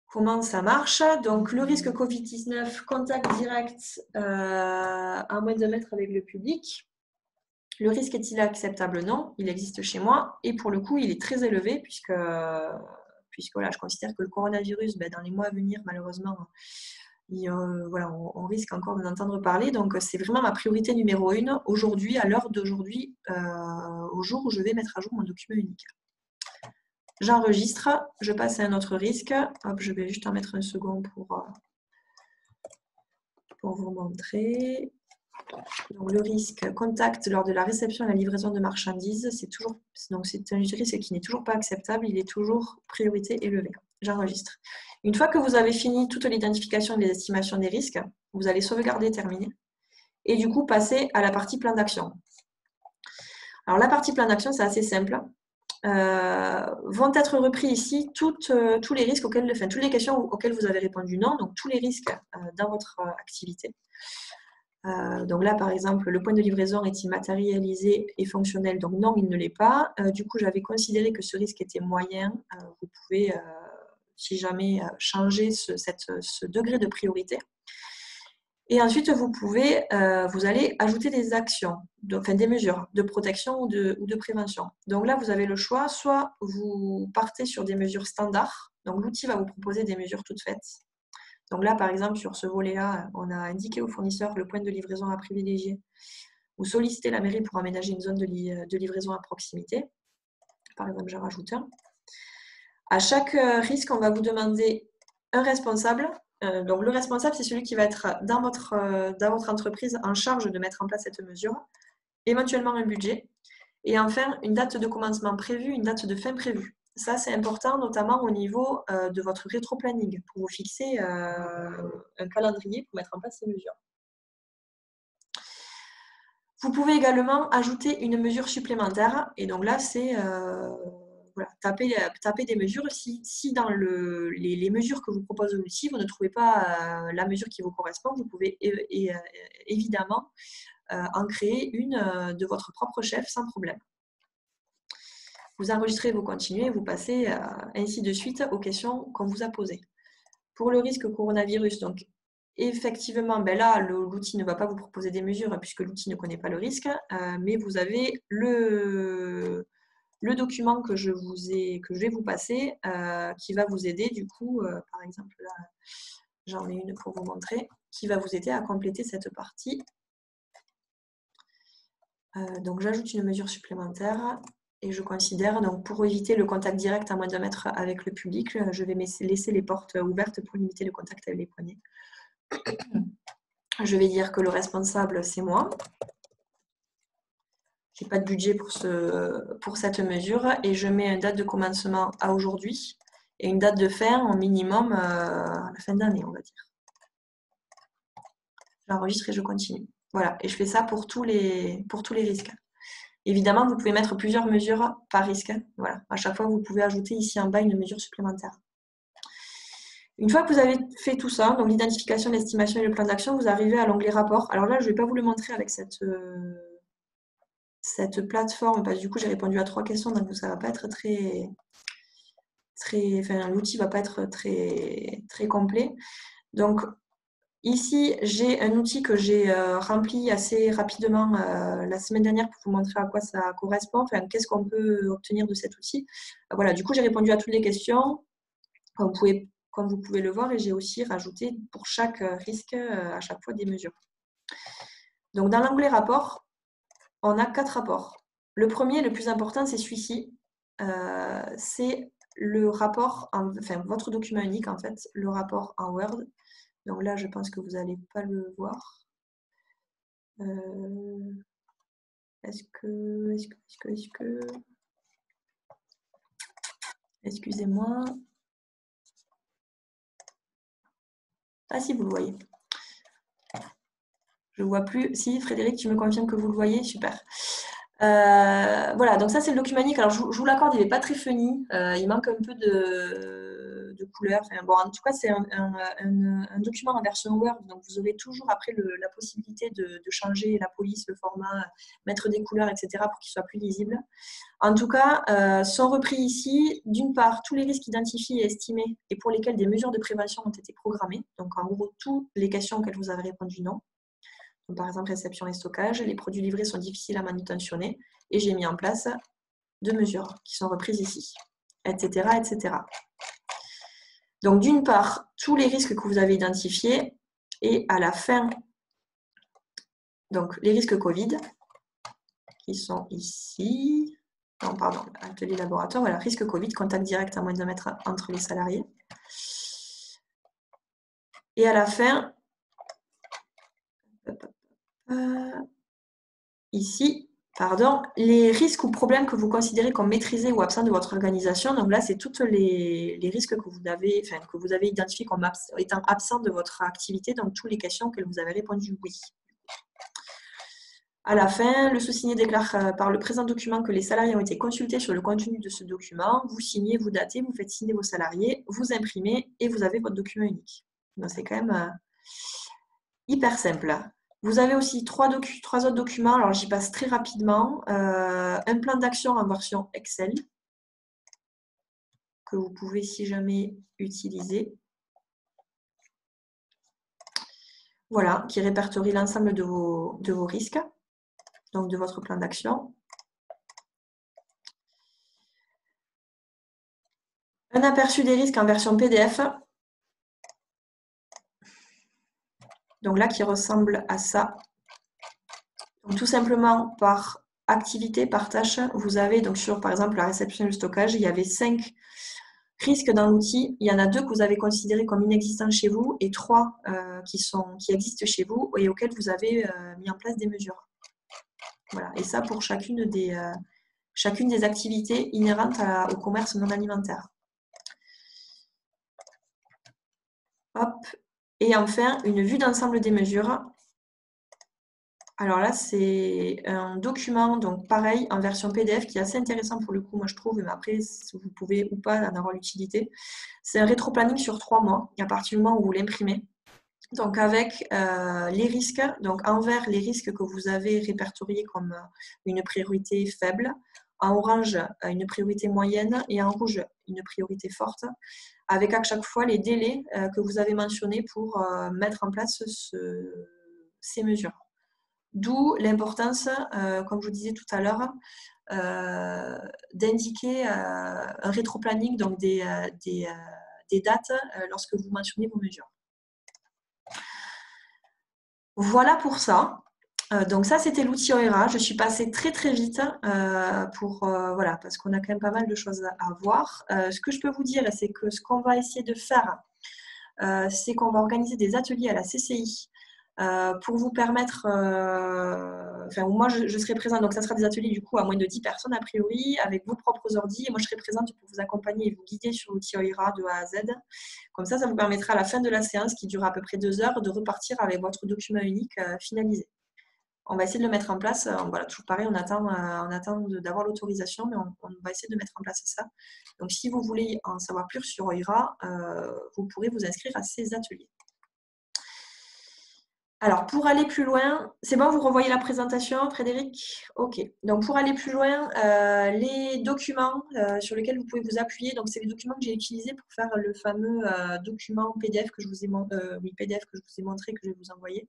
comment ça marche. Donc, le risque Covid-19, contact direct à moins de 2 mètres avec le public. Le risque est-il acceptable? Non, il existe chez moi. Et pour le coup, il est très élevé puisque voilà, je considère que le coronavirus, dans les mois à venir, malheureusement, voilà, on risque encore d'en entendre parler. Donc, c'est vraiment ma priorité numéro 1 aujourd'hui, à l'heure d'aujourd'hui, au jour où je vais mettre à jour mon document unique. J'enregistre, je passe à un autre risque. Hop, je vais juste en mettre un second pour vous montrer. Donc, le risque contact lors de la réception et la livraison de marchandises, c'est un risque qui n'est toujours pas acceptable, il est toujours priorité élevée. J'enregistre. Une fois que vous avez fini toute l'identification et les estimations des risques, vous allez sauvegarder, terminer, et du coup passer à la partie plan d'action. Alors la partie plan d'action, c'est assez simple. Vont être repris ici tous les risques toutes les questions auxquelles vous avez répondu non, donc tous les risques dans votre activité. Donc là, par exemple, le point de livraison est-il matérialisé et fonctionnel? Donc non, il ne l'est pas. Du coup, j'avais considéré que ce risque était moyen. Vous pouvez, si jamais, changer ce degré de priorité. Et ensuite, vous allez ajouter des actions, des mesures de protection ou de prévention. Donc là, vous avez le choix, soit vous partez sur des mesures standards. Donc l'outil va vous proposer des mesures toutes faites. Donc là, par exemple, sur ce volet-là, on a indiqué au fournisseur le point de livraison à privilégier ou solliciter la mairie pour aménager une zone de livraison à proximité. Par exemple, j'en rajoute un. À chaque risque, on va vous demander un responsable. Donc le responsable, c'est celui qui va être dans votre entreprise en charge de mettre en place cette mesure, éventuellement un budget, et enfin une date de commencement prévue, une date de fin prévue. Ça, c'est important, notamment au niveau de votre rétro-planning, pour vous fixer un calendrier pour mettre en place ces mesures. Vous pouvez également ajouter une mesure supplémentaire, et donc là, c'est voilà, taper des mesures. Si dans les mesures que vous propose l'outil, vous ne trouvez pas la mesure qui vous correspond, vous pouvez évidemment en créer une de votre propre chef sans problème. Vous enregistrez, vous continuez, vous passez ainsi de suite aux questions qu'on vous a posées. Pour le risque coronavirus, donc effectivement, là, l'outil ne va pas vous proposer des mesures puisque l'outil ne connaît pas le risque, mais vous avez le document que je vais vous passer qui va vous aider, du coup, par exemple, là, j'en ai une pour vous montrer, qui va vous aider à compléter cette partie. Donc, j'ajoute une mesure supplémentaire. Et je considère, donc pour éviter le contact direct à moins d'1 mètre avec le public, je vais laisser les portes ouvertes pour limiter le contact avec les poignets. Je vais dire que le responsable, c'est moi. Je n'ai pas de budget pour cette mesure et je mets une date de commencement à aujourd'hui et une date de fin en minimum à la fin d'année, on va dire. J'enregistre et je continue. Voilà, et je fais ça pour tous les risques. Évidemment, vous pouvez mettre plusieurs mesures par risque. Voilà. À chaque fois, vous pouvez ajouter ici en bas une mesure supplémentaire. Une fois que vous avez fait tout ça, donc l'identification, l'estimation et le plan d'action, vous arrivez à l'onglet rapport. Alors là, je ne vais pas vous le montrer avec cette plateforme, parce que du coup, j'ai répondu à 3 questions, donc ça ne va pas être l'outil ne va pas être très complet. Donc, ici, j'ai un outil que j'ai rempli assez rapidement la semaine dernière pour vous montrer à quoi ça correspond, qu'est-ce qu'on peut obtenir de cet outil. Voilà, du coup, j'ai répondu à toutes les questions, comme vous pouvez le voir, et j'ai aussi rajouté pour chaque risque à chaque fois des mesures. Donc, dans l'onglet rapport, on a 4 rapports. Le premier, le plus important, c'est celui-ci. C'est le rapport, votre document unique, en fait, le rapport en Word. Donc là, je pense que vous n'allez pas le voir. Est-ce que... Excusez-moi. Ah si, vous le voyez. Je ne vois plus. Si, Frédéric, tu me confirmes que vous le voyez? Super. Voilà, donc ça, c'est le document unique. Alors, je vous l'accorde, il n'est pas très funny. Il manque un peu de de couleurs. Enfin, bon, en tout cas, c'est un document en version Word, donc vous aurez toujours après la possibilité de changer la police, le format, mettre des couleurs, etc. pour qu'il soit plus lisible. En tout cas, sont repris ici, d'une part, tous les risques identifiés et estimés et pour lesquels des mesures de prévention ont été programmées. Donc, en gros, toutes les questions auxquelles vous avez répondu non. Donc, par exemple, réception et stockage, les produits livrés sont difficiles à manutentionner et j'ai mis en place 2 mesures qui sont reprises ici, etc., etc. Donc, d'une part, tous les risques que vous avez identifiés et à la fin, donc les risques Covid qui sont ici. Non, pardon, atelier laboratoire, voilà, risque Covid, contact direct à moins de 1 mètre entre les salariés. Et à la fin, ici, pardon, les risques ou problèmes que vous considérez comme maîtrisés ou absents de votre organisation. Donc là, c'est tous les risques que vous avez identifiés comme étant absents de votre activité, donc toutes les questions auxquelles vous avez répondu oui. À la fin, le sous-signé déclare par le présent document que les salariés ont été consultés sur le contenu de ce document. Vous signez, vous datez, vous faites signer vos salariés, vous imprimez et vous avez votre document unique. Donc c'est quand même hyper simple. Vous avez aussi trois autres documents, alors j'y passe très rapidement. Un plan d'action en version Excel que vous pouvez, si jamais, utiliser. Voilà, qui répertorie l'ensemble de vos risques, donc de votre plan d'action. Un aperçu des risques en version PDF. Donc là, qui ressemble à ça. Donc, tout simplement, par activité, par tâche, vous avez donc sur, par exemple, la réception et le stockage, il y avait 5 risques dans l'outil. Il y en a 2 que vous avez considérés comme inexistants chez vous et 3 qui existent chez vous et auxquels vous avez mis en place des mesures. Voilà. Et ça pour chacune des activités inhérentes au commerce non alimentaire. Hop. Et enfin, une vue d'ensemble des mesures. Alors là, c'est un document, donc pareil, en version PDF, qui est assez intéressant pour le coup, moi je trouve, mais après, vous pouvez ou pas en avoir l'utilité. C'est un rétro-planning sur 3 mois, à partir du moment où vous l'imprimez. Donc avec les risques, donc en vert, les risques que vous avez répertoriés comme une priorité faible, en orange, une priorité moyenne, et en rouge, une priorité forte, avec à chaque fois les délais que vous avez mentionnés pour mettre en place ces mesures. D'où l'importance, comme je vous disais tout à l'heure, d'indiquer un rétro-planning, donc des dates lorsque vous mentionnez vos mesures. Voilà pour ça. Donc ça, c'était l'outil OERA. Je suis passée très très vite voilà, parce qu'on a quand même pas mal de choses à voir. Ce que je peux vous dire, c'est que ce qu'on va essayer de faire, c'est qu'on va organiser des ateliers à la CCI pour vous permettre, moi je serai présente, donc ça sera des ateliers du coup à moins de 10 personnes a priori, avec vos propres ordi, et moi je serai présente pour vous accompagner et vous guider sur l'outil OERA de A à Z. Comme ça vous permettra à la fin de la séance, qui dure à peu près 2 heures, de repartir avec votre document unique finalisé. On va essayer de le mettre en place, voilà, toujours pareil, on attend d'avoir l'autorisation, mais on va essayer de mettre en place ça. Donc si vous voulez en savoir plus sur OERA, vous pourrez vous inscrire à ces ateliers. Alors, pour aller plus loin, c'est bon, vous revoyez la présentation, Frédéric? Ok. Donc, pour aller plus loin, les documents sur lesquels vous pouvez vous appuyer, donc c'est les documents que j'ai utilisés pour faire le fameux document PDF que je vous ai montré, que je vais vous envoyer.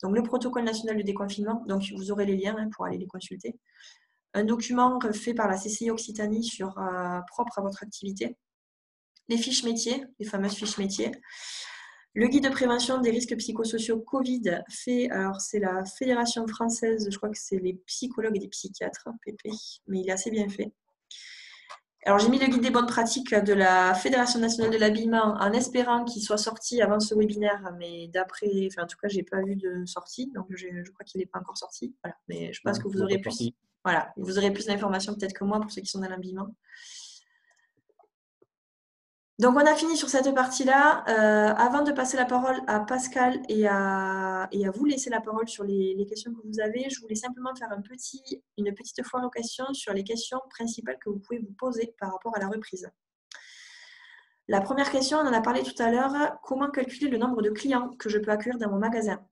Donc, le protocole national de déconfinement, donc vous aurez les liens pour aller les consulter. Un document fait par la CCI Occitanie propre à votre activité. Les fiches métiers, les fameuses fiches métiers. Le guide de prévention des risques psychosociaux Covid alors c'est la Fédération française, je crois que c'est les psychologues et les psychiatres, PP, mais il est assez bien fait. Alors j'ai mis le guide des bonnes pratiques de la Fédération nationale de l'habillement en espérant qu'il soit sorti avant ce webinaire, mais en tout cas, j'ai pas vu de sortie, donc je crois qu'il n'est pas encore sorti. Voilà. Mais je pense que vous aurez plus, voilà, vous aurez plus d'informations peut-être que moi pour ceux qui sont dans l'habillement. Donc, on a fini sur cette partie-là. Avant de passer la parole à Pascal et à vous laisser la parole sur les questions que vous avez, je voulais simplement faire une petite foire aux questions sur les questions principales que vous pouvez vous poser par rapport à la reprise. La première question, on en a parlé tout à l'heure, comment calculer le nombre de clients que je peux accueillir dans mon magasin?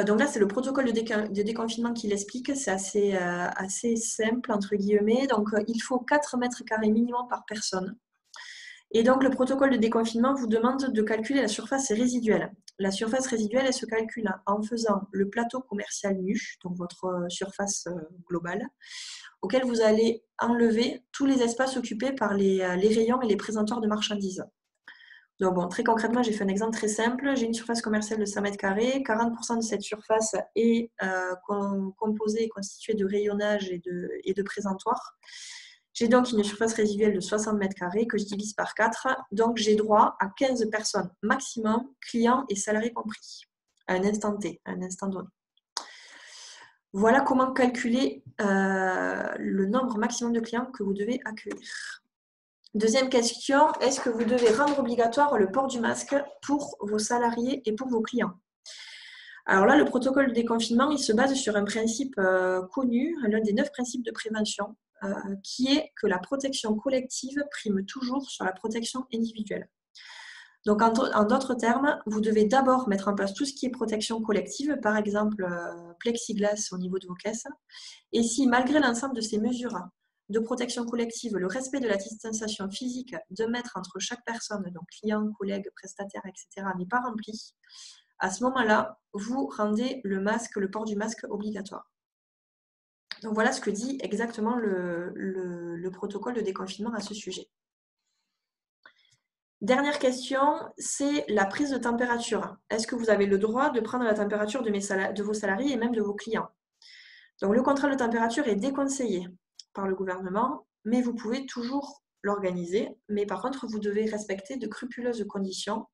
Donc là, c'est le protocole de déconfinement qui l'explique. C'est assez simple, entre guillemets. Donc, il faut 4 mètres carrés minimum par personne. Et donc, le protocole de déconfinement vous demande de calculer la surface résiduelle. La surface résiduelle, elle se calcule en faisant le plateau commercial nu, donc votre surface globale, auquel vous allez enlever tous les espaces occupés par les rayons et les présentoirs de marchandises. Donc bon, très concrètement, j'ai fait un exemple très simple. J'ai une surface commerciale de 100 mètres carrés. 40% de cette surface est composée et constituée de rayonnage et de présentoirs. J'ai donc une surface résiduelle de 60 mètres carrés que je divise par 4. Donc j'ai droit à 15 personnes maximum, clients et salariés compris, à un instant T, à un instant donné. Voilà comment calculer le nombre maximum de clients que vous devez accueillir. Deuxième question, est-ce que vous devez rendre obligatoire le port du masque pour vos salariés et pour vos clients? Alors là, le protocole de déconfinement, il se base sur un principe connu, l'un des 9 principes de prévention, qui est que la protection collective prime toujours sur la protection individuelle. Donc, en d'autres termes, vous devez d'abord mettre en place tout ce qui est protection collective, par exemple plexiglas au niveau de vos caisses. Et si, malgré l'ensemble de ces mesures de protection collective, le respect de la distanciation physique de mètres entre chaque personne, donc client, collègue, prestataire, etc., n'est pas rempli, à ce moment-là, vous rendez le port du masque obligatoire. Donc voilà ce que dit exactement le protocole de déconfinement à ce sujet. Dernière question, c'est la prise de température. Est-ce que vous avez le droit de prendre la température de vos salariés et même de vos clients? Donc le contrôle de température est déconseillé par le gouvernement, mais vous pouvez toujours l'organiser. Mais par contre, vous devez respecter de scrupuleuses conditions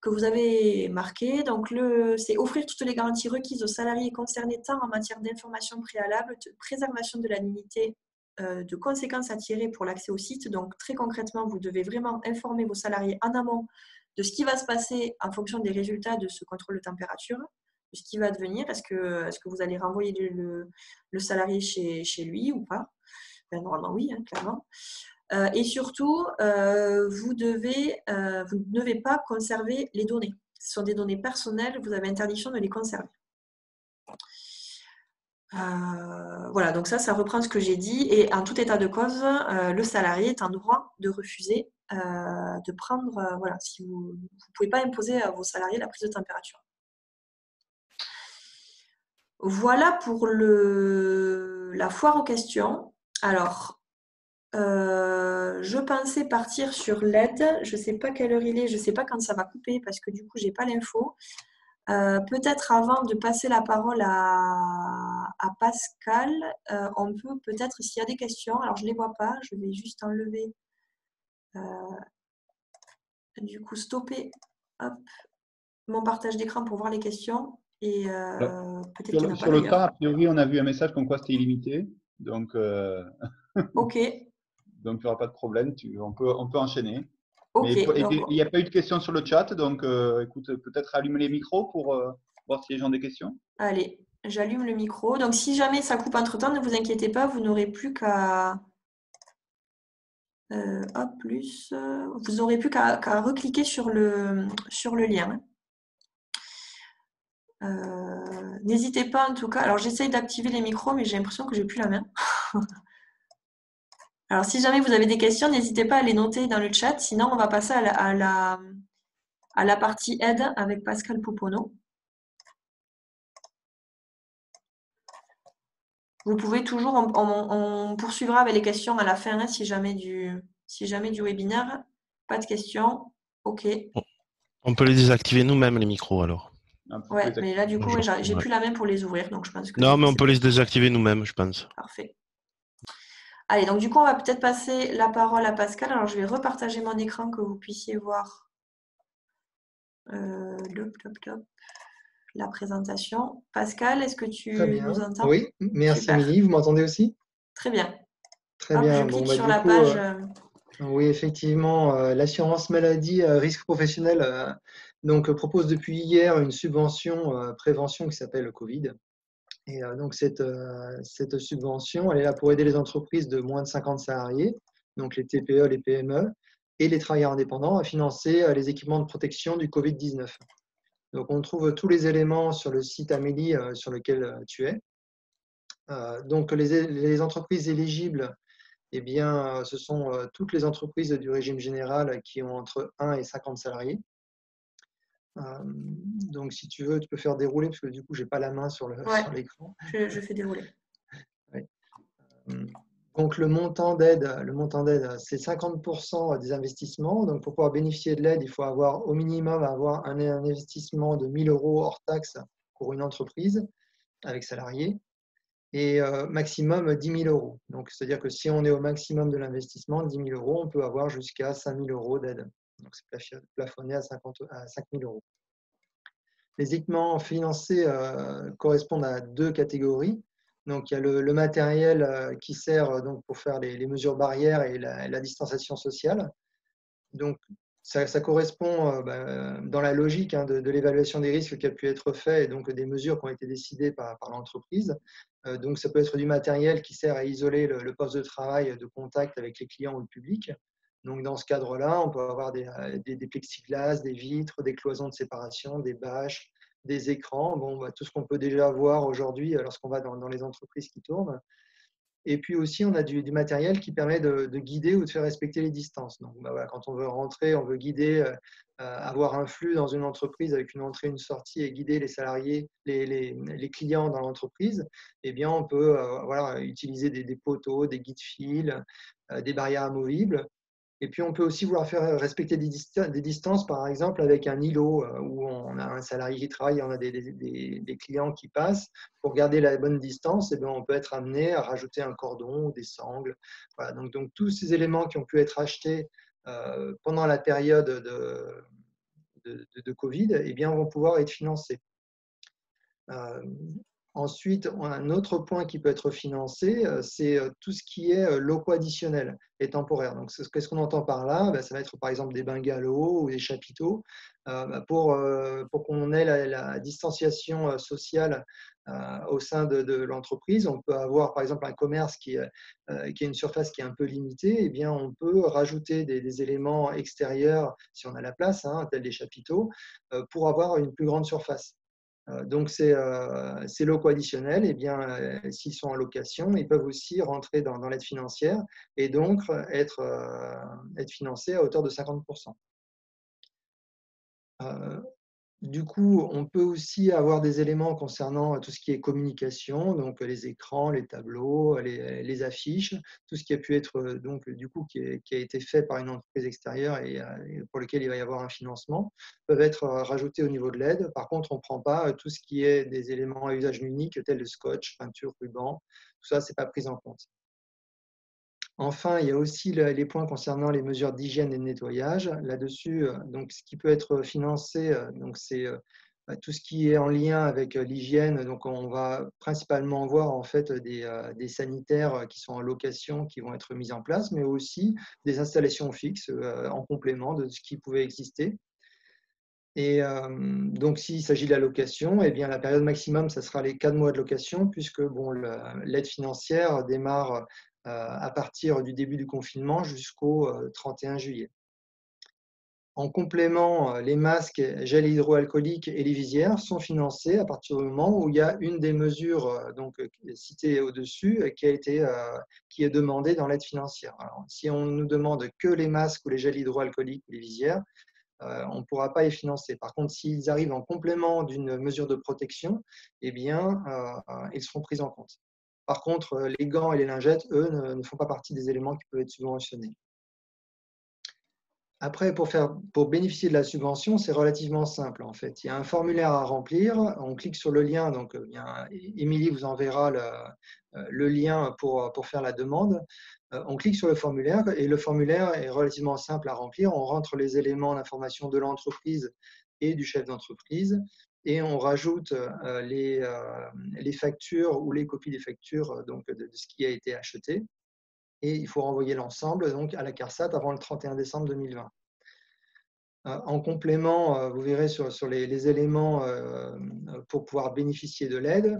que vous avez marquées. Donc c'est offrir toutes les garanties requises aux salariés concernés tant en matière d'information préalable, de préservation de l'anonymat, de conséquences à tirer pour l'accès au site. Donc très concrètement, vous devez vraiment informer vos salariés en amont de ce qui va se passer en fonction des résultats de ce contrôle de température, de ce qui va devenir. Est-ce que vous allez renvoyer le salarié chez lui ou pas? Ben, normalement oui, hein, clairement. Et surtout, vous ne devez pas conserver les données. Ce sont des données personnelles, vous avez interdiction de les conserver. Voilà, donc ça reprend ce que j'ai dit. Et en tout état de cause, le salarié est en droit de refuser de prendre, voilà, si vous ne pouvez pas imposer à vos salariés la prise de température. Voilà pour la foire aux questions. Alors, je pensais partir sur l'aide. Je ne sais pas quelle heure il est, je ne sais pas quand ça va couper parce que du coup, je n'ai pas l'info. Peut-être avant de passer la parole à Pascal, on peut peut-être, s'il y a des questions, alors je ne les vois pas, je vais juste enlever, du coup stopper hop, mon partage d'écran pour voir les questions. Et peut-être qu'il n'y en a pas Sur le temps, d'ailleurs. a priori, on a vu un message comme quoi c'était illimité. Donc, Ok. donc il n'y aura pas de problème, on peut enchaîner. Ok. Mais il Donc, n'y a pas eu de questions sur le chat, donc écoute, peut-être allumer les micros pour voir si les gens ont des questions. allez, j'allume le micro. Donc, si jamais ça coupe entre-temps, ne vous inquiétez pas, vous n'aurez plus qu'à... vous n'aurez plus qu'à recliquer sur le lien. N'hésitez pas en tout cas. Alors, j'essaye d'activer les micros, mais j'ai l'impression que je n'ai plus la main. Alors, si jamais vous avez des questions, n'hésitez pas à les noter dans le chat. Sinon, on va passer à la partie aide avec Pascal Pouponneau. Vous pouvez toujours, on poursuivra avec les questions à la fin, hein, si jamais du webinaire. Pas de questions. Ok. On peut les désactiver nous-mêmes, les micros, alors. Ouais, mais là, du coup, ouais, j'ai Ouais. plus la main pour les ouvrir. Donc, je pense que Non, mais on peut les possible. désactiver nous-mêmes, je pense. Parfait. Allez, donc du coup, on va peut-être passer la parole à Pascal. Alors, je vais repartager mon écran que vous puissiez voir la présentation. Pascal, est-ce que tu nous entends? Oui, merci Super. Émilie. Vous m'entendez aussi? Très bien. Très Hop, bien. je clique sur la page. Oui, effectivement, l'assurance maladie risque professionnel propose depuis hier une subvention prévention qui s'appelle le Covid. Et donc cette subvention, elle est là pour aider les entreprises de moins de 50 salariés, donc les TPE, les PME, et les travailleurs indépendants à financer les équipements de protection du Covid-19. Donc, on trouve tous les éléments sur le site Amélie sur lequel tu es. Donc, les entreprises éligibles, eh bien, ce sont toutes les entreprises du régime général qui ont entre 1 et 50 salariés. Donc, si tu veux, tu peux faire dérouler, parce que du coup, je n'ai pas la main sur l'écran. Je fais dérouler. Oui. Donc, le montant d'aide, c'est 50% des investissements. Donc, pour pouvoir bénéficier de l'aide, il faut avoir au minimum un investissement de 1 000 € hors taxe pour une entreprise avec salariés et maximum 10 000 €. Donc, c'est-à-dire que si on est au maximum de l'investissement, 10 000 €, on peut avoir jusqu'à 5 000 € d'aide. Donc, c'est plafonné à 5 000 €. Les équipements financés correspondent à 2 catégories. Donc, il y a le matériel qui sert donc, pour faire les mesures barrières et la distanciation sociale. Donc, ça correspond dans la logique de l'évaluation des risques qui a pu être fait et donc des mesures qui ont été décidées par l'entreprise. Donc, ça peut être du matériel qui sert à isoler le poste de travail de contact avec les clients ou le public. Donc, dans ce cadre-là, on peut avoir des plexiglas, des vitres, des cloisons de séparation, des bâches, des écrans, tout ce qu'on peut déjà voir aujourd'hui lorsqu'on va dans les entreprises qui tournent. Et puis aussi, on a du matériel qui permet de guider ou de faire respecter les distances. Donc, voilà, quand on veut rentrer, on veut guider, avoir un flux dans une entreprise avec une entrée, une sortie et guider les salariés, les clients dans l'entreprise, eh bien, on peut utiliser des poteaux, des guides-fils, des barrières amovibles. Et puis, on peut aussi vouloir faire respecter des distances, par exemple, avec un îlot où on a un salarié qui travaille et on a des clients qui passent. Pour garder la bonne distance, eh bien, on peut être amené à rajouter un cordon ou des sangles. Voilà, donc, tous ces éléments qui ont pu être achetés pendant la période de Covid, eh bien, vont pouvoir être financés. Ensuite, on a un autre point qui peut être financé, c'est tout ce qui est locaux additionnels et temporaires. Donc, qu'est-ce qu'on entend par là? Ça va être par exemple des bungalows ou des chapiteaux pour qu'on ait la distanciation sociale au sein de l'entreprise. On peut avoir par exemple un commerce qui a une surface qui est un peu limitée. Eh bien, on peut rajouter des éléments extérieurs, si on a la place, tels des chapiteaux, pour avoir une plus grande surface. Donc, ces locaux additionnels, eh bien, s'ils sont en location, ils peuvent aussi rentrer dans l'aide financière et donc être financés à hauteur de 50%. Du coup, on peut aussi avoir des éléments concernant tout ce qui est communication, donc les écrans, les tableaux, les affiches, tout ce qui a pu être donc du coup qui a été fait par une entreprise extérieure et pour lequel il va y avoir un financement, peuvent être rajoutés au niveau de l'aide. Par contre, on ne prend pas tout ce qui est des éléments à usage unique tels le scotch, peinture, ruban. Tout ça, c'est pas pris en compte. Enfin, il y a aussi les points concernant les mesures d'hygiène et de nettoyage. Là-dessus, donc, ce qui peut être financé, c'est tout ce qui est en lien avec l'hygiène. Donc, on va principalement voir en fait des sanitaires qui sont en location, qui vont être mis en place, mais aussi des installations fixes en complément de ce qui pouvait exister. Et donc, s'il s'agit de la location, eh bien, la période maximum, ça sera les 4 mois de location, puisque l'aide financière démarre à partir du début du confinement jusqu'au 31 juillet. En complément, les masques, gel hydroalcoolique et les visières sont financés à partir du moment où il y a une des mesures citées au-dessus qui est demandée dans l'aide financière. Alors, si on nous demande que les masques ou les gels hydroalcooliques ou les visières, on ne pourra pas les financer. Par contre, s'ils arrivent en complément d'une mesure de protection, eh bien, ils seront pris en compte. Par contre, les gants et les lingettes, eux, ne font pas partie des éléments qui peuvent être subventionnés. Après, pour bénéficier de la subvention, c'est relativement simple en fait. Il y a un formulaire à remplir, on clique sur le lien, donc Émilie vous enverra le lien pour faire la demande. On clique sur le formulaire et le formulaire est relativement simple à remplir. On rentre les éléments d'information de l'entreprise et du chef d'entreprise et on rajoute les factures ou les copies des factures de ce qui a été acheté. Et il faut renvoyer l'ensemble donc à la CARSAT avant le 31 décembre 2020. En complément, vous verrez sur les éléments pour pouvoir bénéficier de l'aide,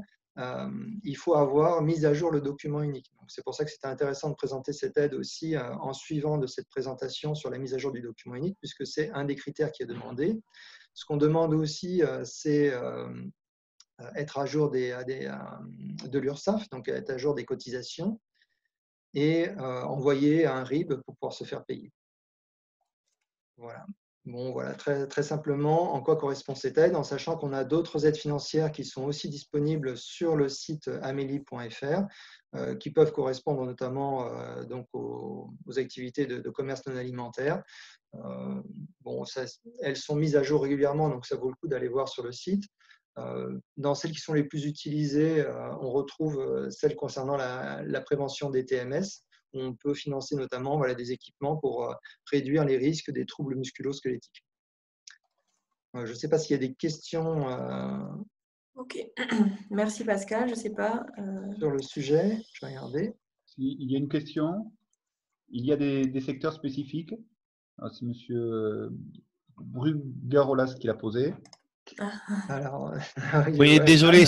il faut avoir mis à jour le document unique. C'est pour ça que c'était intéressant de présenter cette aide aussi en suivant de cette présentation sur la mise à jour du document unique, puisque c'est un des critères qui est demandé. Ce qu'on demande aussi, c'est être à jour de l'URSSAF, donc être à jour des cotisations, et envoyer un RIB pour pouvoir se faire payer. Voilà. Bon, voilà, très, très simplement, en quoi correspond cette aide, en sachant qu'on a d'autres aides financières qui sont aussi disponibles sur le site amélie.fr, qui peuvent correspondre notamment donc aux activités de commerce non alimentaire. Bon, elles sont mises à jour régulièrement, donc ça vaut le coup d'aller voir sur le site. Dans celles qui sont les plus utilisées, on retrouve celles concernant la prévention des TMS. On peut financer notamment des équipements pour réduire les risques des troubles musculo-squelettiques. Je ne sais pas s'il y a des questions Ok, merci Pascal, je ne sais pas. sur le sujet. Je vais regarder. Il y a une question. Il y a des secteurs spécifiques. C'est M. Brugarolas qui l'a posé. Alors, Oui, ouais, désolé,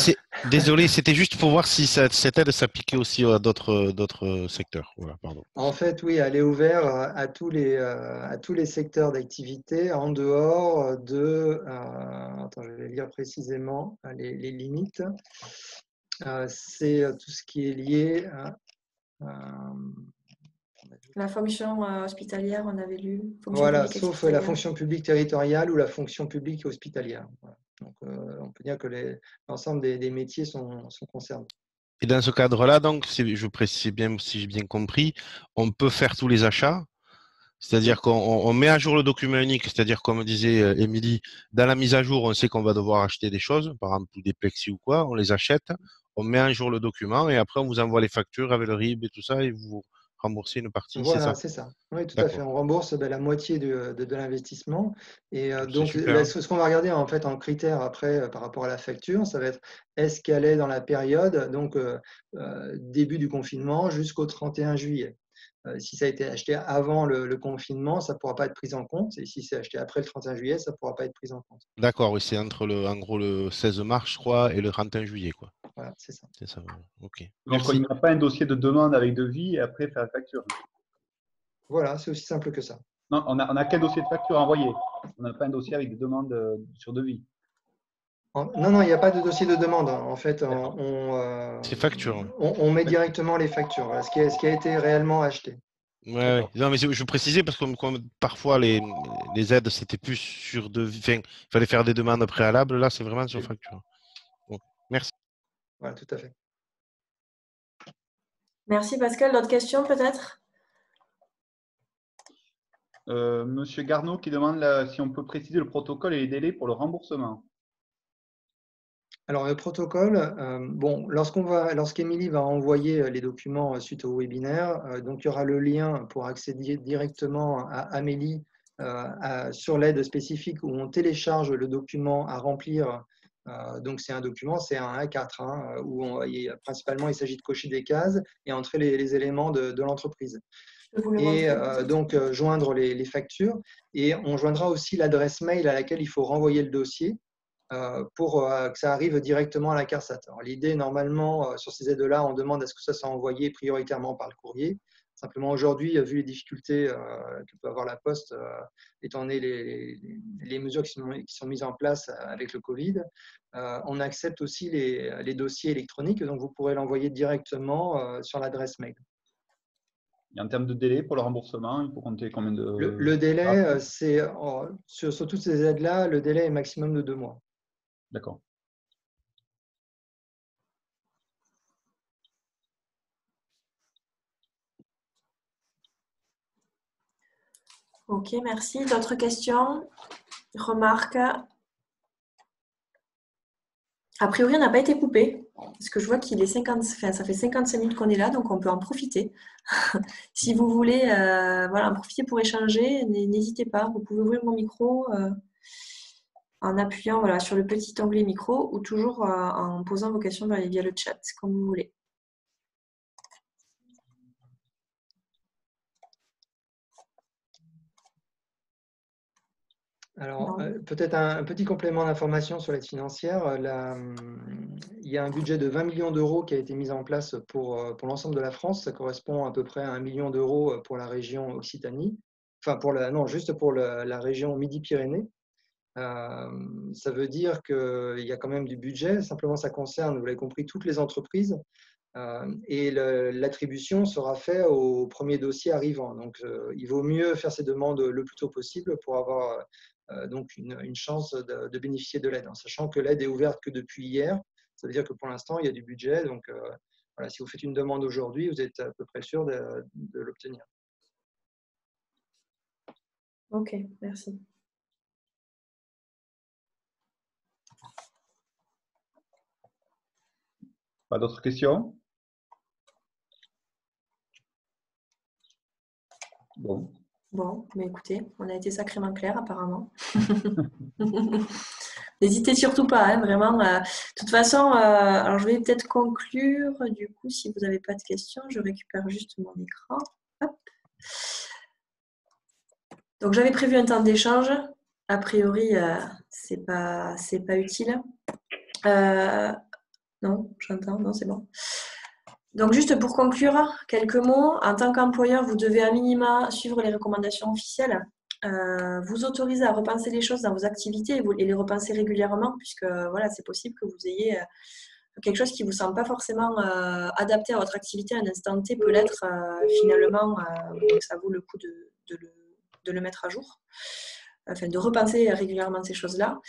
c'était juste pour voir si cette aide s'appliquait aussi à d'autres secteurs. Voilà, pardon. en fait, oui, elle est ouverte à tous les secteurs d'activité en dehors de… attends, je vais lire précisément les limites. C'est tout ce qui est lié à… La fonction hospitalière, on avait lu. Voilà, sauf la fonction publique territoriale ou la fonction publique hospitalière. Voilà. Donc, on peut dire que l'ensemble des métiers sont concernés. Et dans ce cadre-là, donc, je précise bien si j'ai bien compris, on peut faire tous les achats. C'est-à-dire qu'on met à jour le document unique, c'est-à-dire comme disait Émilie, dans la mise à jour, on sait qu'on va devoir acheter des choses, par exemple des plexis ou quoi, on les achète, on met à jour le document et après on vous envoie les factures avec le RIB et tout ça et vous remboursez une partie, c'est Voilà, ça? c'est ça. Oui, tout à fait. On rembourse la moitié de l'investissement. Et donc, super. ce qu'on va regarder en fait en critère après par rapport à la facture, ça va être est-ce qu'elle est dans la période, donc début du confinement jusqu'au 31 juillet. Si ça a été acheté avant le confinement, ça ne pourra pas être pris en compte. Et si c'est acheté après le 31 juillet, ça ne pourra pas être pris en compte. D'accord, oui, c'est en gros le 16 mars, je crois, et le 31 juillet, quoi. Voilà, c'est ça. C'est ça, ok. Donc, Merci. il n'y a pas un dossier de demande avec devis et après faire la facture. Voilà, c'est aussi simple que ça. Non, on a qu'un dossier de facture à envoyer. On n'a pas un dossier avec des demandes sur devis. Non, il n'y a pas de dossier de demande. En fait, C'est facture. on met directement les factures. Voilà, ce qui a été réellement acheté. Ouais. Non, mais je précisais parce que comme parfois les aides, c'était plus sur devis. Enfin, il fallait faire des demandes préalables. Là, c'est vraiment sur facture. Bon, merci. Voilà, tout à fait. Merci Pascal. D'autres questions peut-être? Monsieur Garneau qui demande si on peut préciser le protocole et les délais pour le remboursement. Alors, le protocole, bon, lorsqu'Émilie va envoyer les documents suite au webinaire, donc il y aura le lien pour accéder directement à Amélie sur l'aide spécifique où on télécharge le document à remplir. Donc, c'est un document, c'est un A4, hein, où principalement il s'agit de cocher des cases et entrer les éléments de l'entreprise. Et donc joindre les factures. Et on joindra aussi l'adresse mail à laquelle il faut renvoyer le dossier pour que ça arrive directement à la CARSAT. L'idée, normalement, sur ces aides-là, on demande à ce que ça soit envoyé prioritairement par le courrier. Simplement, aujourd'hui, vu les difficultés que peut avoir la Poste, étant donné les mesures qui sont mises en place avec le Covid, on accepte aussi les dossiers électroniques, donc vous pourrez l'envoyer directement sur l'adresse mail. Et en termes de délai pour le remboursement, il faut compter combien de… Le délai, c'est sur toutes ces aides-là, le délai est maximum de 2 mois. D'accord. Ok, merci. D'autres questions? Remarques? A priori, on n'a pas été coupé, parce que je vois qu'il est 50, enfin, ça fait 55 minutes qu'on est là, donc on peut en profiter. Si vous voulez voilà, en profiter pour échanger, n'hésitez pas. Vous pouvez ouvrir mon micro en appuyant voilà, sur le petit onglet micro ou toujours en posant vos questions via le chat, comme vous voulez. Alors, peut-être un petit complément d'information sur l'aide financière. il y a un budget de 20 millions d'euros qui a été mis en place pour l'ensemble de la France. Ça correspond à peu près à 1 million d'euros pour la région Occitanie. Enfin, non, juste pour la région Midi-Pyrénées. Ça veut dire qu'il y a quand même du budget. Simplement, ça concerne, vous l'avez compris, toutes les entreprises. Et l'attribution sera faite au premier dossier arrivant. Donc, il vaut mieux faire ces demandes le plus tôt possible pour avoir donc une chance de bénéficier de l'aide, en sachant que l'aide est ouverte que depuis hier. Ça veut dire que pour l'instant, il y a du budget. Donc, voilà, si vous faites une demande aujourd'hui, vous êtes à peu près sûr de l'obtenir. Ok, merci. Pas d'autres questions? Bon. Bon, mais écoutez, on a été sacrément clair apparemment. N'hésitez surtout pas, hein, vraiment. De toute façon, alors je vais peut-être conclure. Du coup, si vous n'avez pas de questions, je récupère juste mon écran. Hop. Donc, j'avais prévu un temps d'échange. A priori, c'est pas utile. Non, j'entends. Non, c'est bon. Donc, juste pour conclure, quelques mots. En tant qu'employeur, vous devez à minima suivre les recommandations officielles. Vous autoriser à repenser les choses dans vos activités et les repenser régulièrement, puisque voilà, c'est possible que vous ayez quelque chose qui ne vous semble pas forcément adapté à votre activité à un instant T, peut l'être finalement, donc ça vaut le coup de le mettre à jour, enfin de repenser régulièrement ces choses-là.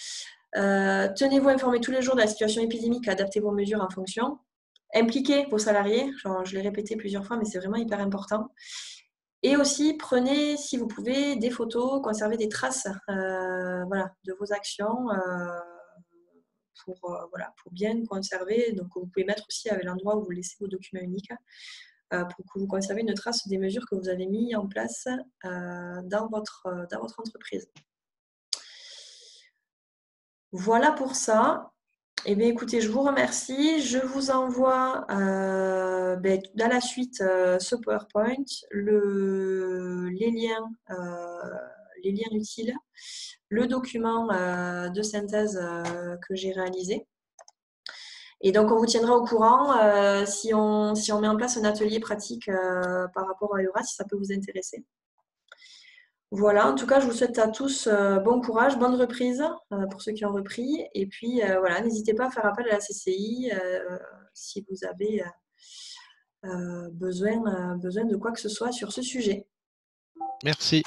Tenez-vous informés tous les jours de la situation épidémique, adaptez vos mesures en fonction. Impliquez vos salariés, genre, je l'ai répété plusieurs fois, mais c'est vraiment hyper important. Et aussi, prenez, si vous pouvez, des photos, conservez des traces voilà, de vos actions pour bien conserver. Donc, vous pouvez mettre aussi avec l'endroit où vous laissez vos documents uniques pour que vous conservez une trace des mesures que vous avez mises en place dans votre entreprise. Voilà pour ça. Eh bien, écoutez, je vous remercie. Je vous envoie dans la suite ce PowerPoint, les liens utiles, le document de synthèse que j'ai réalisé. Et donc, on vous tiendra au courant si on met en place un atelier pratique par rapport à EURA, si ça peut vous intéresser. Voilà, en tout cas, je vous souhaite à tous bon courage, bonne reprise pour ceux qui ont repris. Et puis, voilà, n'hésitez pas à faire appel à la CCI si vous avez besoin de quoi que ce soit sur ce sujet. Merci.